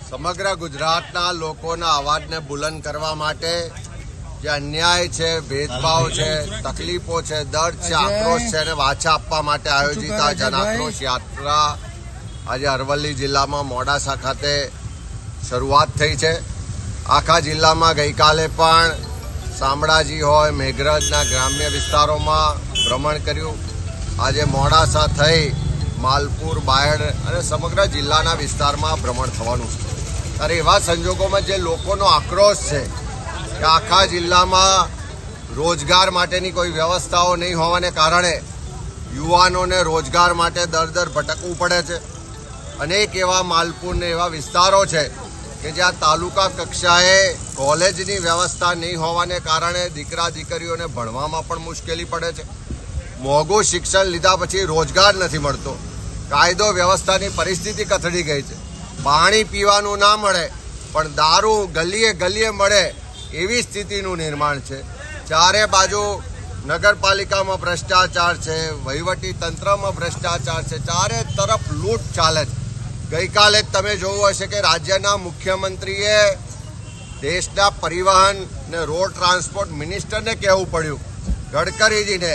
સમગ્ર ગુજરાતના લોકોના અવાજને બુલંદ કરવા માટે જે અન્યાય છે, ભેદભાવ છે, તકલીફો છે, દર્દ છે, આક્રોશ છે એને વાચા આપવા માટે આયોજિત આ જન આક્રોશ યાત્રા આજે અરવલ્લી જિલ્લામાં મોડાસા ખાતે શરૂઆત થઈ છે। આખા જિલ્લામાં ગઈકાલે પણ શામળાજી હોય, મેઘરજના ગ્રામ્ય વિસ્તારોમાં ભ્રમણ કર્યું। આજે મોડાસા થઈ માલપુર, બાયડ અને સમગ્ર જિલ્લાના વિસ્તારમાં ભ્રમણ થવાનું છે। ત્યારે એવા સંજોગોમાં જે લોકોનો આક્રોશ છે કે આખા જિલ્લામાં રોજગાર માટેની કોઈ વ્યવસ્થાઓ નહીં હોવાને કારણે યુવાનોને રોજગાર માટે દર ભટકવું પડે છે। અનેક એવા માલપુરને એવા વિસ્તારો છે કે જ્યાં તાલુકા કક્ષાએ કોલેજની વ્યવસ્થા નહીં હોવાને કારણે દીકરા દીકરીઓને ભણવામાં પણ મુશ્કેલી પડે છે। મોંઘું શિક્ષણ લીધા પછી રોજગાર નથી મળતો। કાયદો વ્યવસ્થાની પરિસ્થિતિ કથળી ગઈ છે। પાણી પીવાનું ના મળે પણ દારૂ ગલીએ ગલીએ મળે એવી સ્થિતિનું નિર્માણ છે। ચારે બાજુ નગરપાલિકામાં ભ્રષ્ટાચાર છે, વહીવટી તંત્રમાં ભ્રષ્ટાચાર છે, ચારે તરફ લૂંટ ચાલે છે। ગઈકાલે જ તમે જોયું હશે કે રાજ્યના મુખ્યમંત્રીએ દેશના પરિવહન ને રોડ ટ્રાન્સપોર્ટ મિનિસ્ટરને કહેવું પડ્યું, ગડકરીજીને,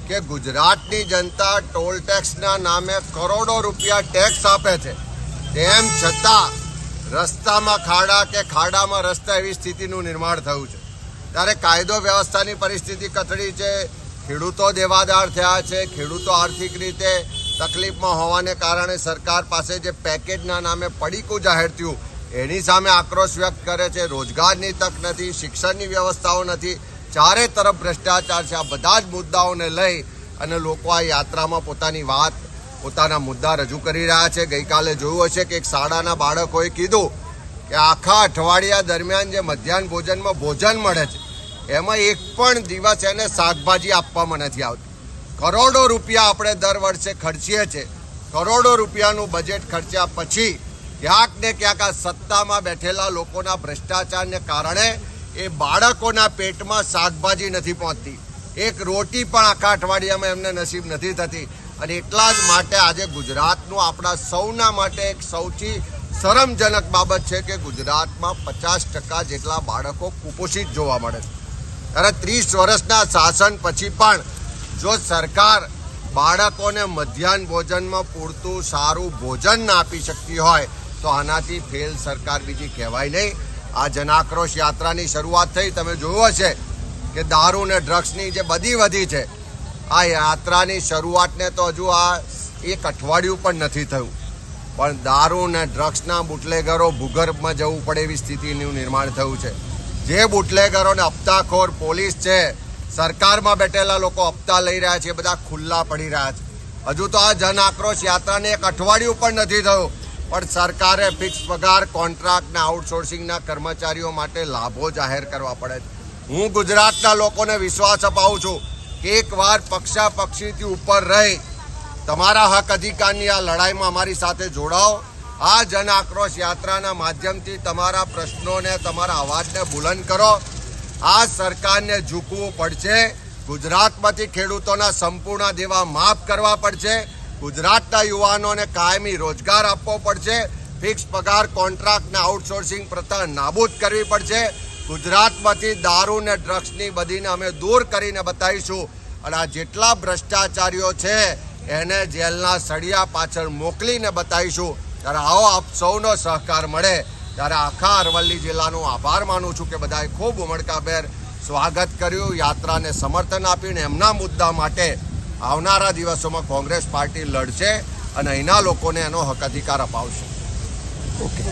કે ગુજરાતની જનતા ટોલ ટેક્સના નામે કરોડો રૂપિયા ટેક્સ આપે છે, તેમ છતાં રસ્તામાં ખાડા કે ખાડામાં રસ્તા એવી સ્થિતિનું નિર્માણ થયું છે। ત્યારે કાયદો વ્યવસ્થાની પરિસ્થિતિ કથળી છે, ખેડૂતો દેવાદાર થયા છે, ખેડૂતો આર્થિક રીતે તકલીફમાં હોવાને કારણે સરકાર પાસે જે પેકેજના નામે પડીકું જાહેર થયું એની સામે આક્રોશ વ્યક્ત કરે છે। રોજગારની તક નથી, શિક્ષણની વ્યવસ્થાઓ નથી, ચારે તરફ ભ્રષ્ટાચાર છે। આ બધા જ મુદ્દાઓને લઈ અને લોકો આ યાત્રામાં પોતાના મુદ્દા રજૂ કરી રહ્યા છે। ગઈકાલે જોયું હશે કે એક શાળાના બાળકોએ કીધું કે આખા અઠવાડિયા દરમિયાન જે મધ્યાહન ભોજનમાં ભોજન મળે છે એમાં એક પણ દિવસ એને શાકભાજી આપવામાં નથી આવતી। કરોડો રૂપિયા આપણે દર વર્ષે ખર્ચીએ છીએ। કરોડો રૂપિયાનું બજેટ ખર્ચ્યા પછી ક્યાંક ને ક્યાંક આ સત્તામાં બેઠેલા લોકોના ભ્રષ્ટાચારને કારણે એ બાળકોના પેટમાં શાકભાજી નથી પહોંચતી, એક રોટી પણ આખા અઠવાડિયામાં એમને નસીબ નથી થતી। અને એટલા જ માટે આજે ગુજરાતનું આપણા સૌના માટે એક સૌથી શરમજનક બાબત છે કે ગુજરાતમાં 50% જેટલા બાળકો કુપોષિત જોવા મળે છે। ત્યારે 30 વર્ષના શાસન પછી પણ જો સરકાર બાળકોને મધ્યાહન ભોજનમાં પૂરતું સારું ભોજન ના આપી શકતી હોય તો આનાથી ફેલ સરકાર બીજી કહેવાય નહીં। આ જનાક્રોશ યાત્રાની શરૂઆત થઈ, તમે જોયું હશે કે દારૂ ને ડ્રગ્સની જે બધી વધી છે, આ યાત્રાની શરૂઆતને તો હજુ આ એક અઠવાડિયું પણ નથી થયું, પણ દારૂ ને ડ્રગ્સના બુટલેગરો ભૂગર્ભમાં જવું પડે એવી સ્થિતિનું નિર્માણ થયું છે। જે બુટલેગરોને હપ્તાખોર પોલીસ છે, સરકારમાં બેઠેલા લોકો હપ્તા લઈ રહ્યા છે, એ બધા ખુલ્લા પડી રહ્યા છે। હજુ તો આ જન આક્રોશ યાત્રાને એક અઠવાડિયું પણ નથી થયું, પણ સરકારે ફિક્સ પગાર, કોન્ટ્રાક્ટ ને આઉટસોર્સિંગના કર્મચારીઓ માટે લાભો જાહેર કરવા પડે છે। હું ગુજરાતના લોકોને વિશ્વાસ અપાવું છું કે એકવાર પક્ષાપક્ષીથી ઉપર રહી તમારા હક અધિકારની આ લડાઈમાં અમારી સાથે જોડાઓ। આ જન આક્રોશ યાત્રાના માધ્યમથી તમારા પ્રશ્નોને, તમારા અવાજને બુલંદ કરો। આ સરકારને ઝૂકવું પડશે। ગુજરાતમાંથી ખેડૂતોના સંપૂર્ણ દેવા માફ કરવા પડશે। ગુજરાતના યુવાનોને કાયમી રોજગાર આપવો પડશે। ફિક્સ પગાર, કોન્ટ્રાક્ટ ને આઉટસોર્સિંગ પ્રથા નાબૂદ કરવી પડશે। ગુજરાતમાંથી દારૂ ને ડ્રગ્સની બધીને અમે દૂર કરીને બતાવીશું અને આ જેટલા ભ્રષ્ટાચારીઓ છે એને જેલના સળિયા પાછળ મોકલીને બતાવીશું। ત્યારે આવો આપ સૌનો સહકાર મળે ત્યારે આખા અરવલ્લી જિલ્લાનો આભાર માનું છું કે બધાએ ખૂબ ઉમળકાભેર સ્વાગત કર્યું, યાત્રાને સમર્થન આપ્યું ને એમના મુદ્દા માટે આવનારા દિવસોમાં કોંગ્રેસ પાર્ટી લડશે અને અહીંના લોકોને એનો હક અધિકાર અપાવશે। ઓકે।